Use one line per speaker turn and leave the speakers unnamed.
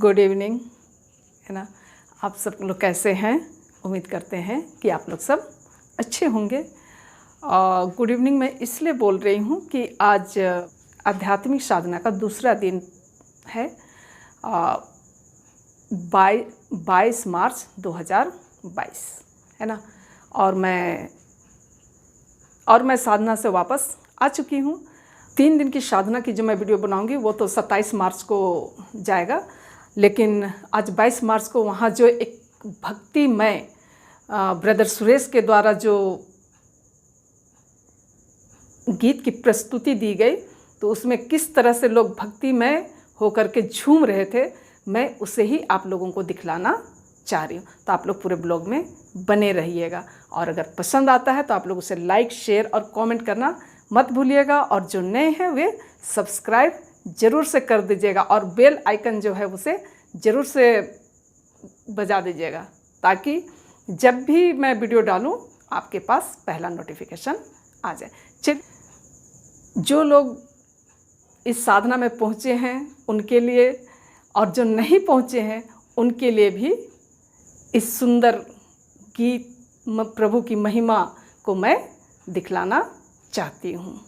Good evening, है ना। आप सब लोग कैसे हैं? उम्मीद करते हैं कि आप लोग सब अच्छे होंगे। गुड इवनिंग मैं इसलिए बोल रही हूँ कि आज आध्यात्मिक साधना का दूसरा दिन है, 22 मार्च 2022, है ना। और मैं साधना से वापस आ चुकी हूँ। 3 दिन की साधना की जो मैं वीडियो बनाऊंगी वो तो 27 मार्च को जाएगा, लेकिन आज 22 मार्च को वहाँ जो एक भक्तिमय ब्रदर सुरेश के द्वारा जो गीत की प्रस्तुति दी गई, तो उसमें किस तरह से लोग भक्तिमय होकर के झूम रहे थे, मैं उसे ही आप लोगों को दिखलाना चाह रही हूँ। तो आप लोग पूरे ब्लॉग में बने रहिएगा, और अगर पसंद आता है तो आप लोग उसे लाइक, शेयर और कमेंट करना मत भूलिएगा। और जो नए हैं वे सब्सक्राइब ज़रूर से कर दीजिएगा, और बेल आइकन जो है उसे ज़रूर से बजा दीजिएगा, ताकि जब भी मैं वीडियो डालूँ आपके पास पहला नोटिफिकेशन आ जाए। जो लोग इस साधना में पहुँचे हैं उनके लिए, और जो नहीं पहुँचे हैं उनके लिए भी इस सुंदर गीत प्रभु की महिमा को मैं दिखलाना चाहती हूँ।